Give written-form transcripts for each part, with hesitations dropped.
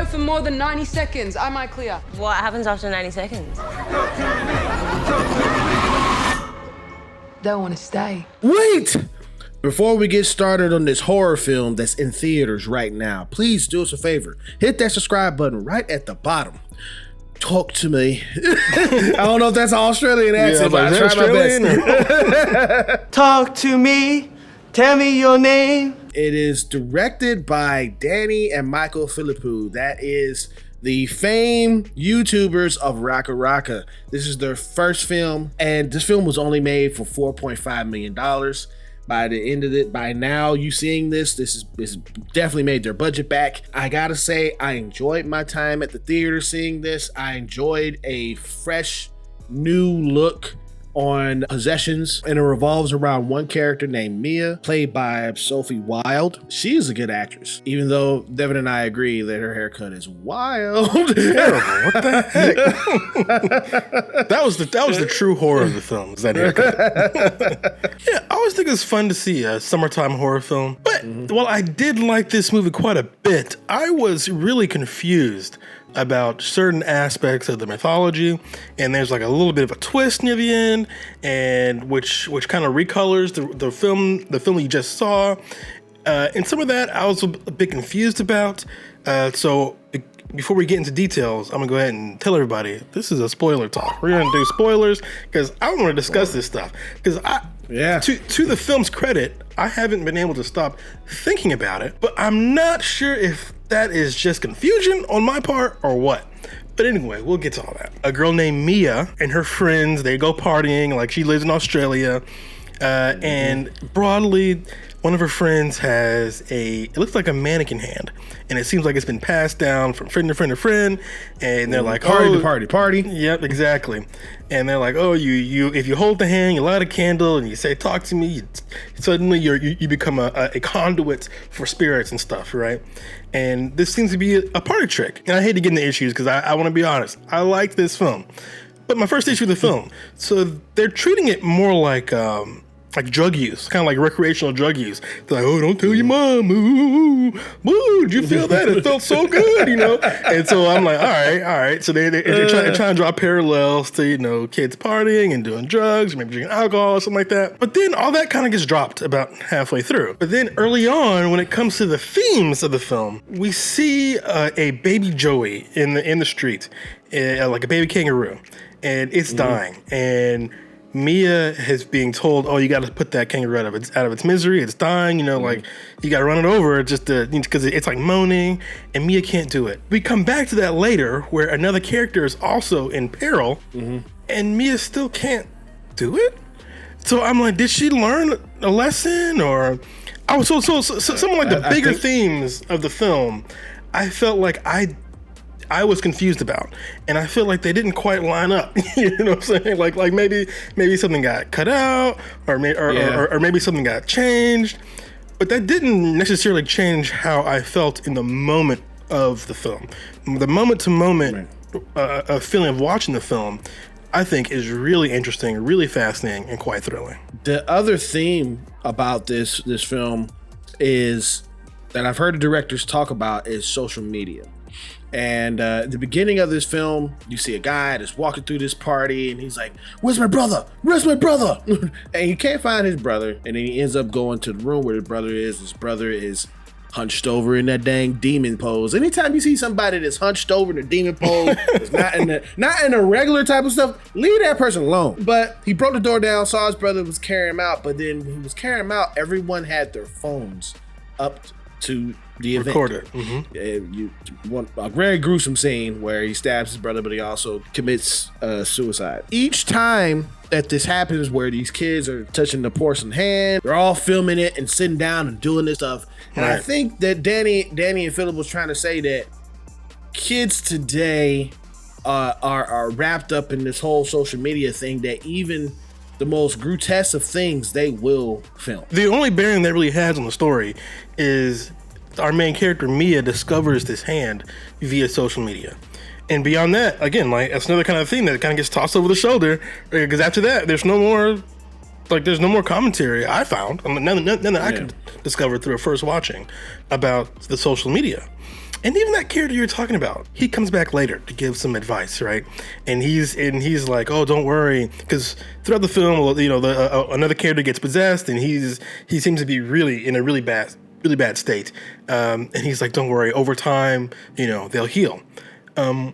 for more than 90 seconds. I might clear. What happens after 90 seconds? Don't want to stay. Wait! Before we get started on this horror film that's in theaters right now, please do us a favor. Hit that subscribe button right at the bottom. Talk to me. I don't know if that's an Australian accent, but I try my best. Talk to me. Tell me your name. It is directed by Danny and Michael Philippou. That is the famed YouTubers of RackaRacka. This is their first film, and this film was only made for $4.5 million. By the end of it, by now you seeing this is definitely made their budget back. I gotta say, I enjoyed my time at the theater seeing this. I enjoyed a fresh, new look on possessions, and it revolves around one character named Mia, played by Sophie Wilde. She is a good actress, even though Devin and I agree that her haircut is wild. Terrible. What the heck? that was the true horror of the film, is that haircut. Yeah, I always think it's fun to see a summertime horror film, but while I did like this movie quite a bit, I was really confused about certain aspects of the mythology, and there's like a little bit of a twist near the end, and which kind of recolors the film you just saw, and some of that I was a bit confused about. So before we get into details, I'm gonna go ahead and tell everybody this is a spoiler talk. We're gonna do spoilers because I want to discuss this stuff because to the film's credit, I haven't been able to stop thinking about it, but I'm not sure if that is just confusion on my part or what. But anyway, we'll get to all that. A girl named Mia and her friends, they go partying, like she lives in Australia, and broadly, one of her friends has it looks like a mannequin hand, and it seems like it's been passed down from friend to friend to friend, and they're like, party. Yep, exactly. And they're like, oh, you if you hold the hand, you light a candle, and you say, talk to me, suddenly you become a conduit for spirits and stuff, right? And this seems to be a party trick. And I hate to get into issues because I want to be honest, I like this film. But my first issue with the film, so they're treating it more like drug use, kind of like recreational drug use. They're like, oh, don't tell your mom. Ooh, did you feel that? It felt so good, And so I'm like, all right. So they're trying to draw parallels to, kids partying and doing drugs, maybe drinking alcohol or something like that. But then all that kind of gets dropped about halfway through. But then early on, when it comes to the themes of the film, we see a baby Joey in the street, like a baby kangaroo, and it's dying. And Mia is being told, oh, you got to put that kangaroo out of its misery. It's dying, like you got to run it over just because it's like moaning, and Mia can't do it. We come back to that later where another character is also in peril, and Mia still can't do it. So I'm like, did she learn a lesson, or so some of like the bigger themes of the film, I felt like I was confused about, and I feel like they didn't quite line up. You know what I'm saying? Like maybe something got cut out, or maybe something got changed, but that didn't necessarily change how I felt in the moment of the film. The moment to moment feeling of watching the film, I think, is really interesting, really fascinating, and quite thrilling. The other theme about this film is that I've heard the directors talk about is social media. And at the beginning of this film, you see a guy that's walking through this party, and he's like, where's my brother? And he can't find his brother, and then he ends up going to the room where his brother is. His brother is hunched over in that dang demon pose. Anytime you see somebody that's hunched over in a demon pose, it's not in a regular type of stuff, leave that person alone. But he broke the door down, saw his brother was carrying him out, but then when he was carrying him out, everyone had their phones up to the event. Recorded. You want a very gruesome scene where he stabs his brother, but he also commits suicide. Each time that this happens, where these kids are touching the porcelain hand, they're all filming it and sitting down and doing this stuff. And I think that Danny and Philip was trying to say that kids today are wrapped up in this whole social media thing, that even the most grotesque of things they will film. The only bearing that really has on the story is our main character Mia discovers this hand via social media, and beyond that, again, like, that's another kind of thing that kind of gets tossed over the shoulder, because after that there's no more commentary I found, none that I could discover through a first watching about the social media. And even that character you're talking about, he comes back later to give some advice, right? And he's like, oh, don't worry, because throughout the film, you know, another character gets possessed, and he seems to be really in a really bad state. And he's like, don't worry, over time, you know, they'll heal. But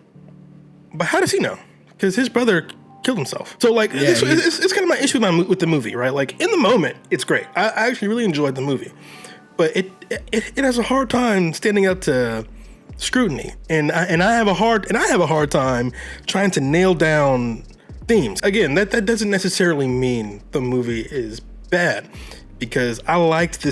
how does he know? Because his brother killed himself. So like, it's kind of my issue with the movie, right? Like in the moment, it's great. I actually really enjoyed the movie, but it has a hard time standing up to scrutiny, and I have a hard time trying to nail down themes. Again, that doesn't necessarily mean the movie is bad, because I like the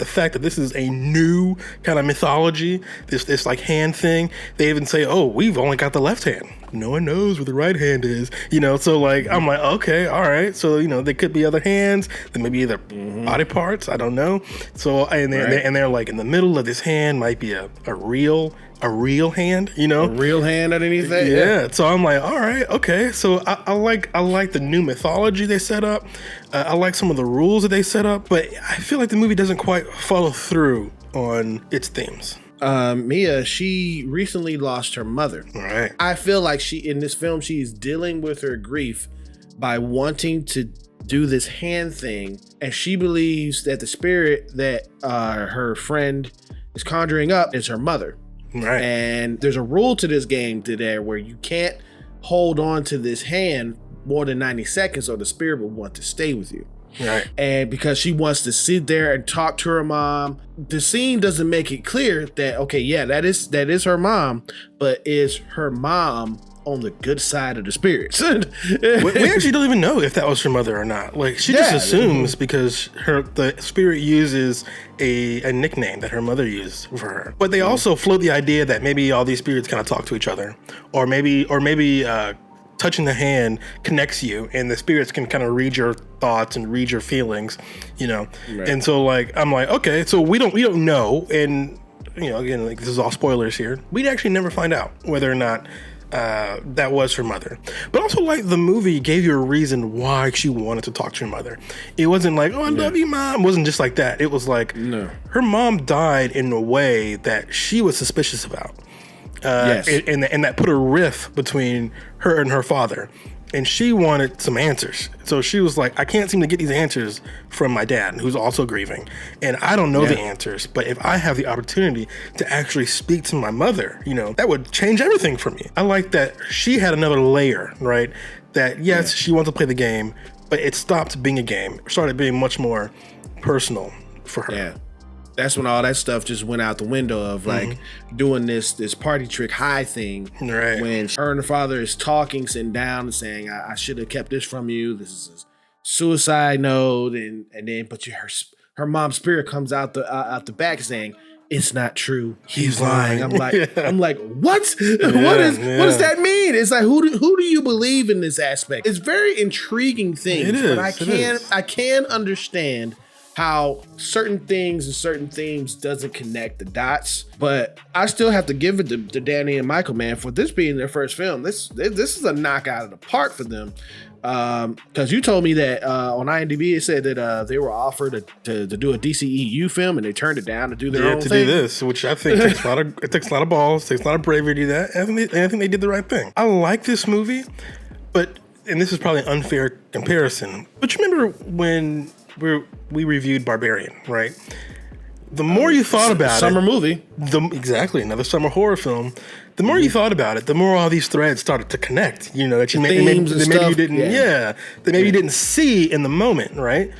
fact that this is a new kind of mythology. This like hand thing. They even say, oh, we've only got the left hand. No one knows where the right hand is. You know, so like I'm like, okay, all right. So you know, there could be other hands. There may be other body parts. I don't know. So and they're like in the middle of this hand might be a real hand. You know, a real hand underneath that. Yeah. So I'm like, all right, okay. So I like the new mythology they set up. I like some of the rules that they set up, but I feel like the movie doesn't quite follow through on its themes. Mia, she recently lost her mother. Right. I feel like in this film, she's dealing with her grief by wanting to do this hand thing, and she believes that the spirit that her friend is conjuring up is her mother. Right. And there's a rule to this game today where you can't hold on to this hand more than 90 seconds or the spirit will want to stay with you. Right. And because she wants to sit there and talk to her mom, the scene doesn't make it clear that, okay, yeah, that is her mom, but is her mom on the good side of the spirits? we actually don't even know if that was her mother or not. Like she just assumes because the spirit uses a nickname that her mother used for her. But they also float the idea that maybe all these spirits kind of talk to each other, or maybe touching the hand connects you, and the spirits can kind of read your thoughts and read your feelings, you know. Right. And so like I'm like, okay, so we don't know, and you know, again, like this is all spoilers here. We'd actually never find out whether or not that was her mother. But also, like, the movie gave you a reason why she wanted to talk to her mother. It wasn't like, oh, I love you, Mom. It wasn't just like that. It was like, her mom died in a way that she was suspicious about. And that put a rift between her and her father. And she wanted some answers. So she was like, I can't seem to get these answers from my dad, who's also grieving. And I don't know the answers. But if I have the opportunity to actually speak to my mother, you know, that would change everything for me. I like that she had another layer, right? That, yes, she wants to play the game, but it stopped being a game. It started being much more personal for her. Yeah. That's when all that stuff just went out the window of like doing this party trick high thing. Right. When her and her father is talking, sitting down and saying, I should have kept this from you. This is a suicide note. And then, but her mom's spirit comes out the back saying, it's not true. He's lying. I'm like, what? What does that mean? It's like, who do you believe in this aspect? It's very intriguing things, but I can understand how certain things and certain themes doesn't connect the dots, but I still have to give it to Danny and Michael, man, for this being their first film. This is a knockout of the park for them. Because you told me that on IMDb it said that they were offered to do a DCEU film and they turned it down to do their own thing. Do this, which I think takes a lot of balls, takes a lot of bravery to do that. And I think they did the right thing. I like this movie, and this is probably an unfair comparison, but you remember when we reviewed Barbarian, right? The more you thought about summer movie. Exactly, another summer horror film. The more you thought about it, the more all these threads started to connect. You know, that maybe you didn't see in the moment, right?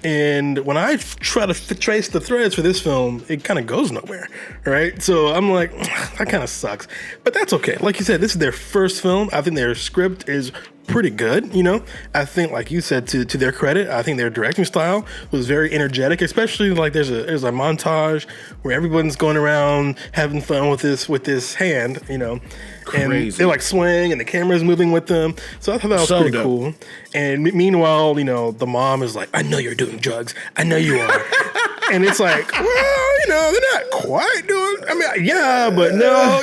And when I try to trace the threads for this film, it kind of goes nowhere, right? So I'm like, that kind of sucks. But that's okay. Like you said, this is their first film. I think their script is pretty good, you know? I think, like you said, to their credit, I think their directing style was very energetic, especially like there's a montage where everyone's going around having fun with this hand, you know? Crazy. And they like swing and the camera's moving with them. So I thought that was pretty cool. And meanwhile, you know, the mom is like, I know you're doing drugs. I know you are. And it's like, well, they're not quite doing. I mean, yeah, but no,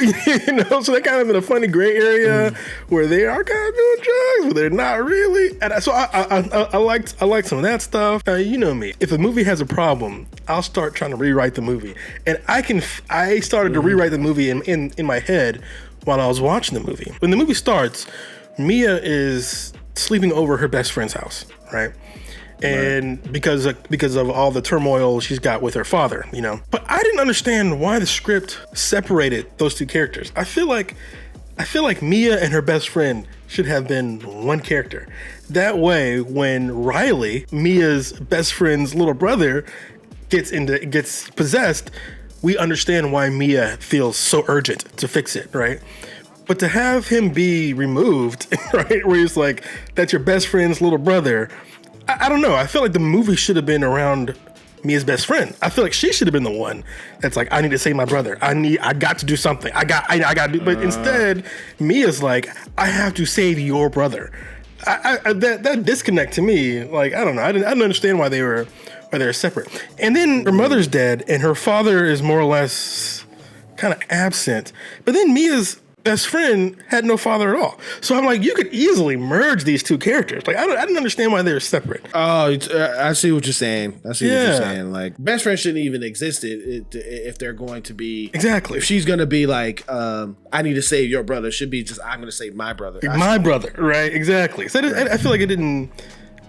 So they're kind of in a funny gray area where they are kind of doing drugs, but they're not really. And so I liked some of that stuff. You know me. If a movie has a problem, I'll start trying to rewrite the movie, and I started to rewrite the movie in my head while I was watching the movie. When the movie starts, Mia is sleeping over her best friend's house, right? And because of all the turmoil she's got with her father, But I didn't understand why the script separated those two characters. I feel like Mia and her best friend should have been one character. That way, when Riley, Mia's best friend's little brother, gets possessed, we understand why Mia feels so urgent to fix it, right? But to have him be removed, right, where he's like, that's your best friend's little brother, I don't know. I feel like the movie should have been around Mia's best friend. I feel like she should have been the one that's like, I need to save my brother. I got to do something. I got to do. But instead, Mia's like, I have to save your brother. That disconnect to me, like, I don't know. I didn't understand why they were separate. And then her mother's dead, and her father is more or less kind of absent. But then Mia's best friend had no father at all. So I'm like, you could easily merge these two characters. Like, I didn't understand why they were separate. Oh, I see what you're saying. What you're saying. Like, best friend shouldn't even exist if they're going to be... Exactly. If she's going to be like, I need to save your brother, it should be just, I'm going to save my brother. My brother, right? Exactly. So I feel like it didn't...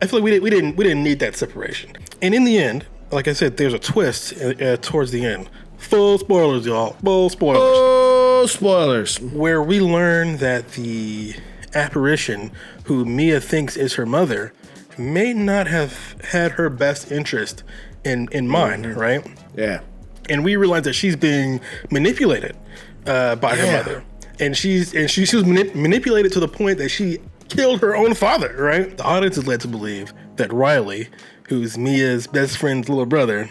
I feel like we didn't need that separation. And in the end, like I said, there's a twist towards the end. Full spoilers, y'all. Full spoilers. Oh, spoilers. Where we learn that the apparition, who Mia thinks is her mother, may not have had her best interest in mind, right? Yeah. And we realize that she's being manipulated by her mother. And she was manipulated to the point that she killed her own father, right? The audience is led to believe that Riley, who's Mia's best friend's little brother,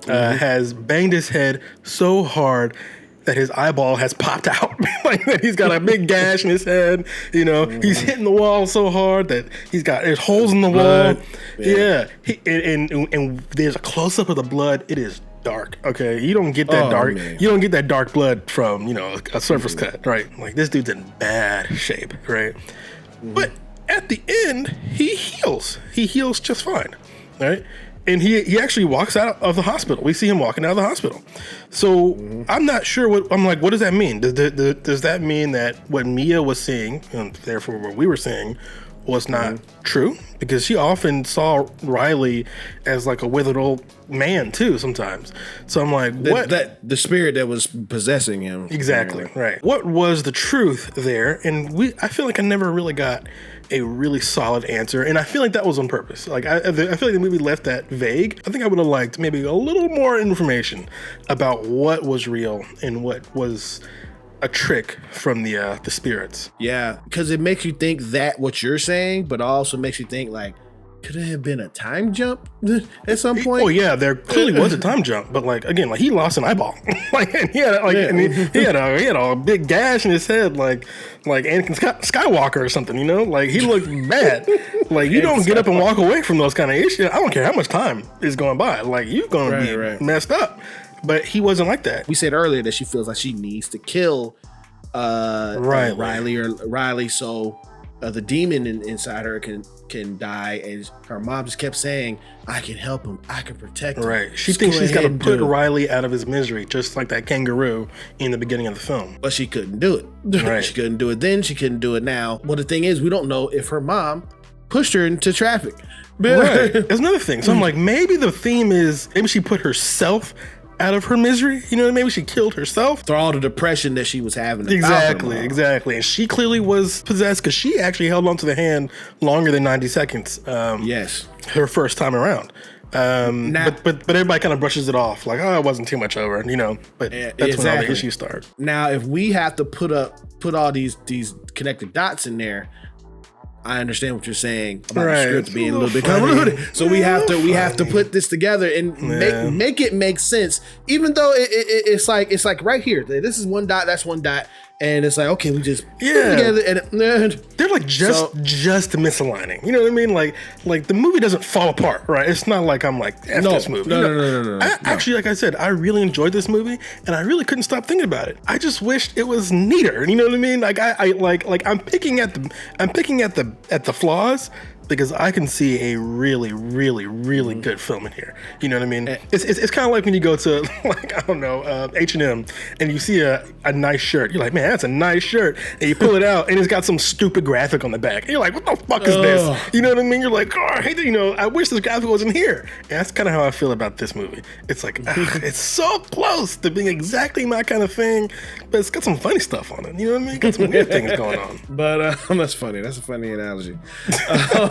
has banged his head so hard that his eyeball has popped out. Like, that he's got a big gash in his head. He's hitting the wall so hard that there's holes in the wall. Yeah. And there's a close up of the blood. It is dark. Okay, you don't get that dark. Man. You don't get that dark blood from a surface cut, right? Like, this dude's in bad shape, right? But at the end, he heals. He heals just fine, right? And he actually walks out of the hospital. We see him walking out of the hospital. So I'm not sure what does that mean? Does that mean that what Mia was seeing, and therefore what we were seeing, was not true? Because she often saw Riley as like a withered old man too sometimes. So I'm like, what? The spirit that was possessing him. Exactly, right. What was the truth there? And I feel like I never really got a really solid answer, and I feel like that was on purpose. Like, I feel like the movie left that vague. I think I would have liked maybe a little more information about what was real and what was a trick from the spirits. Yeah, because it makes you think that what you're saying, but also makes you think like, could it have been a time jump at some point? Oh yeah, there clearly was a time jump, but like, again, like, he lost an eyeball. Like, and he had a big gash in his head, like Anakin Skywalker or something. Like, he looked bad. Like, you don't get up and walk away from those kind of issues. I don't care how much time is going by. Like, you're gonna be messed up. But he wasn't like that. We said earlier that she feels like she needs to kill Riley, so the demon inside her can die, and her mom just kept saying, I can help him, I can protect him. Right. She thinks she's got to put Riley out of his misery, just like that kangaroo in the beginning of the film. But she couldn't do it. Right. She couldn't do it then, she couldn't do it now. Well, the thing is, we don't know if her mom pushed her into traffic. Right. That's another thing. So I'm like, maybe the theme is, maybe she put herself out of her misery, maybe she killed herself through all the depression that she was having. Exactly. And she clearly was possessed, because she actually held onto the hand longer than 90 seconds. Yes, her first time around. But everybody kind of brushes it off, like, oh, it wasn't too much over, But that's when all the issues start. Now, if we have to put all these connected dots in there, I understand what you're saying about the script being a little bit convoluted. So we have to put this together and make it make sense. Even though it's like right here, this is one dot, that's one dot, and it's like, okay, we just put Yeah. it together, and They're like just misaligning. You know what I mean? Like the movie doesn't fall apart, right? It's not like I'm like F this movie. No. Actually, like I said, I really enjoyed this movie, and I really couldn't stop thinking about it. I just wished it was neater. You know what I mean? Like I'm picking at the flaws, because I can see a really, really, really good film in here. You know what I mean? It's kind of like when you go to, like, I don't know, H&M, and you see a nice shirt. You're like, man, that's a nice shirt. And you pull it out, and it's got some stupid graphic on the back. And you're like, what the fuck is this? You know what I mean? You're like, oh, I hate it. You know, I wish this graphic wasn't here. And that's kind of how I feel about this movie. It's like, it's so close to being exactly my kind of thing, but it's got some funny stuff on it. You know what I mean? Got some weird things going on. But that's funny. That's a funny analogy.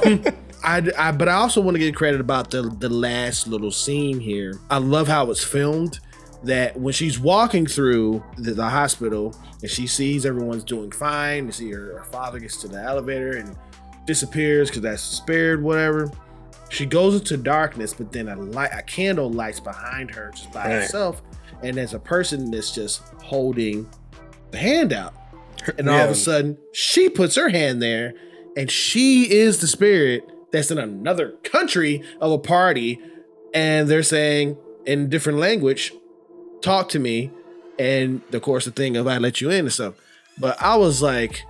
But I also want to get credit about the last little scene here. I love how it's filmed. That when she's walking through the hospital and she sees everyone's doing fine, you see her father gets to the elevator and disappears because that's spared, whatever. She goes into darkness, but then a candle lights behind her just by herself, and there's a person that's just holding the hand out, and all of a sudden she puts her hand there, and she is the spirit that's in another country of a party, and they're saying in different language, talk to me, and of course the thing of I let you in and stuff. But I was like,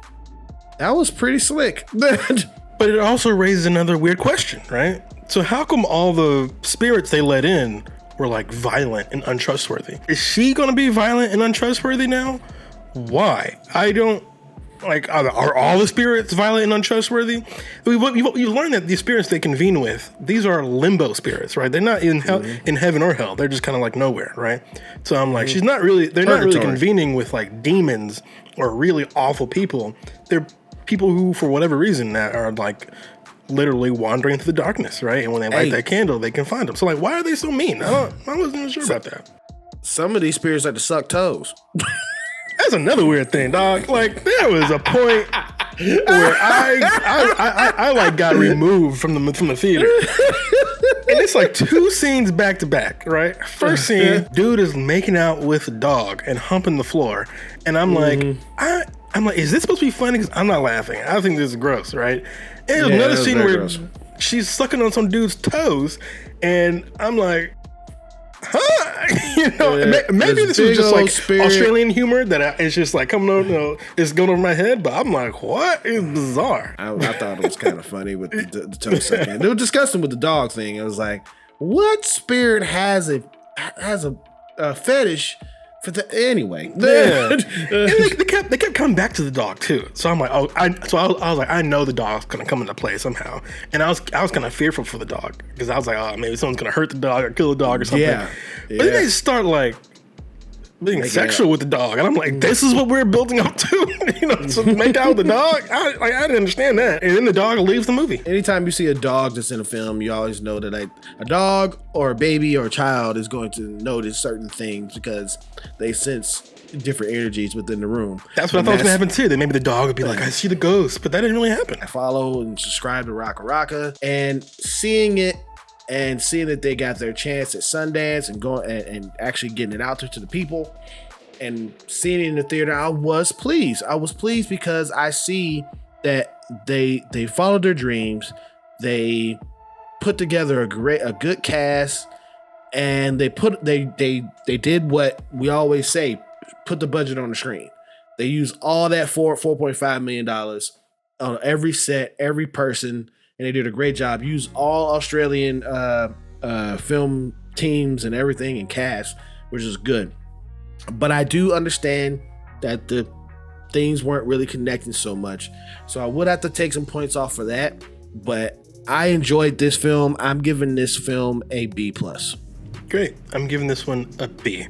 that was pretty slick. But it also raises another weird question, right? So how come all the spirits they let in were like violent and untrustworthy? Is she gonna be violent and untrustworthy now? Why? I don't like. Are all the spirits violent and untrustworthy? You learn that the spirits they convene with, these are limbo spirits, right? They're not in hell, in heaven or hell. They're just kind of like nowhere, right? So I'm like, she's not really. They're not really convening with like demons or really awful people. They're people who, for whatever reason, that are like literally wandering through the darkness, right? And when they light that candle, they can find them. So like, why are they so mean? I wasn't even sure about that. Some of these spirits like to suck toes. That's another weird thing, dog. Like, there was a point where I like got removed from the theater. And it's like 2 scenes back to back, right? First scene, dude is making out with a dog and humping the floor. And I'm like, I'm like, is this supposed to be funny? Because I'm not laughing. I think this is gross, right? And there's another scene where she's sucking on some dude's toes, and I'm like, huh? You know, maybe this is just like Australian humor that it's just like coming over, you know, it's going over my head. But I'm like, what? It's bizarre. I thought it was kind of funny with the toe sucking. They were discussing with the dog thing. It was like, what spirit has a fetish? Anyway, and they kept coming back to the dog too. So I'm like, I was like, I know the dog's gonna come into play somehow, and I was kind of fearful for the dog because I was like, oh, maybe someone's gonna hurt the dog or kill the dog or something. Yeah. But then they start like being sexual with the dog, and I'm like, this is what we're building up to, you know, to make out with the dog. I didn't understand that, and then the dog leaves the movie. Anytime you see a dog that's in a film, you always know that like a dog or a baby or a child is going to notice certain things because they sense different energies within the room. That's what I thought was gonna happen too. That maybe the dog would be like, I see the ghost, but that didn't really happen. I follow and subscribe to RackaRacka, and seeing it. And seeing that they got their chance at Sundance and going and actually getting it out there to the people and seeing it in the theater, I was pleased. I was pleased because I see that they followed their dreams. They put together a good cast, and they did what we always say: put the budget on the screen. They used all that $4.5 million on every set, every person. And they did a great job. Used all Australian film teams and everything and cast, which is good. But I do understand that the things weren't really connecting so much. So I would have to take some points off for that. But I enjoyed this film. I'm giving this film a B+. Great. I'm giving this one a B.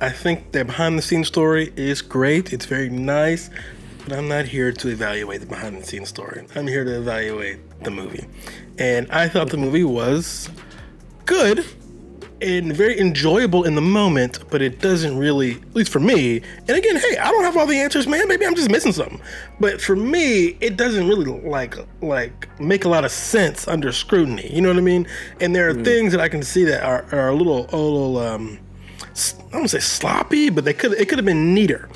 I think the behind the scenes story is great. It's very nice. But I'm not here to evaluate the behind the scenes story. I'm here to evaluate the movie. And I thought the movie was good and very enjoyable in the moment, but it doesn't really, at least for me, and again, hey, I don't have all the answers, man. Maybe I'm just missing something. But for me, it doesn't really like make a lot of sense under scrutiny. You know what I mean? And there are things that I can see that are a little I don't say sloppy, but it could have been neater.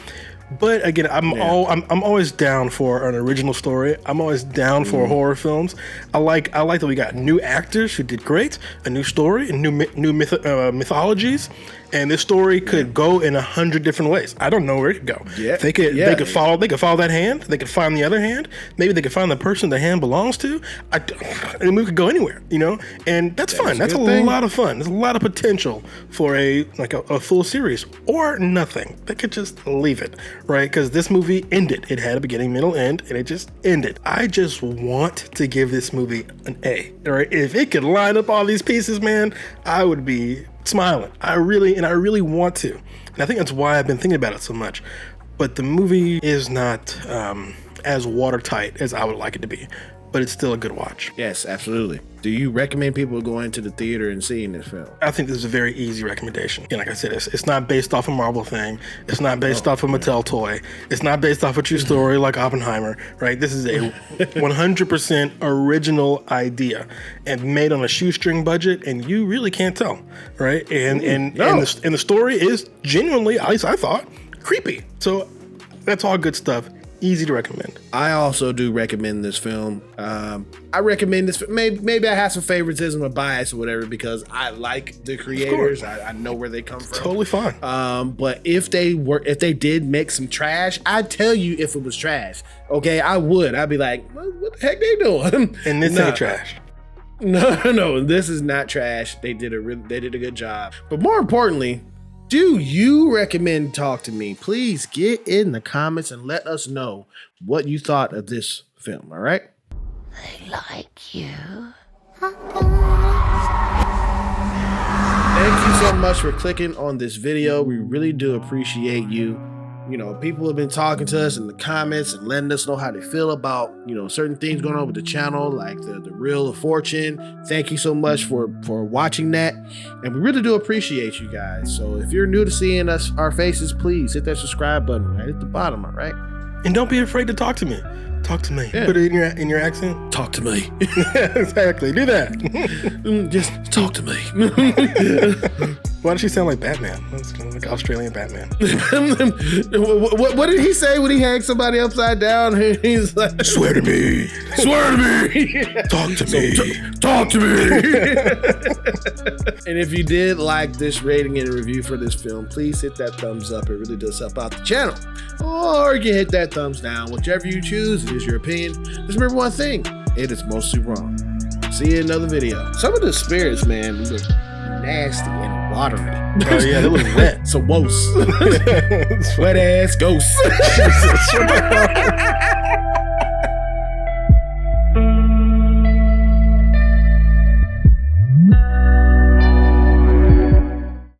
But again, I'm always down for an original story. I'm always down for horror films. I like that we got new actors who did great, a new story, and new mythologies. And this story could go in 100 different ways. I don't know where it could go. Yeah. They could follow that hand. They could find the other hand. Maybe they could find the person the hand belongs to. The movie could go anywhere, you know, and that's fun. That's a lot of fun. There's a lot of potential for a full series or nothing. They could just leave it, right? Because this movie ended. It had a beginning, middle, end, and it just ended. I just want to give this movie an A. Right? If it could line up all these pieces, man, I would be smiling. I really want to. And I think that's why I've been thinking about it so much. But the movie is not as watertight as I would like it to be. But it's still a good watch. Yes, absolutely. Do you recommend people going to the theater and seeing this film? I think this is a very easy recommendation. And like I said, it's not based off a Marvel thing. It's not based off a Mattel toy. It's not based off a true story like Oppenheimer, right? This is a 100% original idea and made on a shoestring budget, and you really can't tell, right? And the story is genuinely, at least I thought, creepy. So that's all good stuff. Easy to recommend. I also do recommend this film. I recommend this. Maybe I have some favoritism or bias or whatever because I like the creators. I know where they come from. Totally fine. But if they did make some trash, I'd tell you if it was trash. Okay, I would. I'd be like, what the heck they doing? And this ain't trash. No, this is not trash. They did a good job. But more importantly, do you recommend Talk to Me? Please get in the comments and let us know what you thought of this film, all right? They like you. Thank you so much for clicking on this video. We really do appreciate you. You know, people have been talking to us in the comments and letting us know how they feel about, you know, certain things going on with the channel, like the Reel of Fortune. Thank you so much for watching that. And we really do appreciate you guys. So if you're new to seeing our faces, please hit that subscribe button right at the bottom, all right? And don't be afraid to talk to me. Talk to me. Yeah. Put it in your accent. Talk to me. Exactly. Do that. Just talk to me. Why does she sound like Batman? That's kind of like Australian Batman. What did he say when he hanged somebody upside down? He's like, Swear to me. Swear to me. Talk to me. Talk to me. And if you did like this rating and review for this film, please hit that thumbs up. It really does help out the channel. Or you can hit that thumbs down. Whichever you choose, it is your opinion. Just remember one thing, it is mostly wrong. See you in another video. Some of the spirits, man, look nasty and watery. Oh yeah, they look wet. So wet ass ghosts.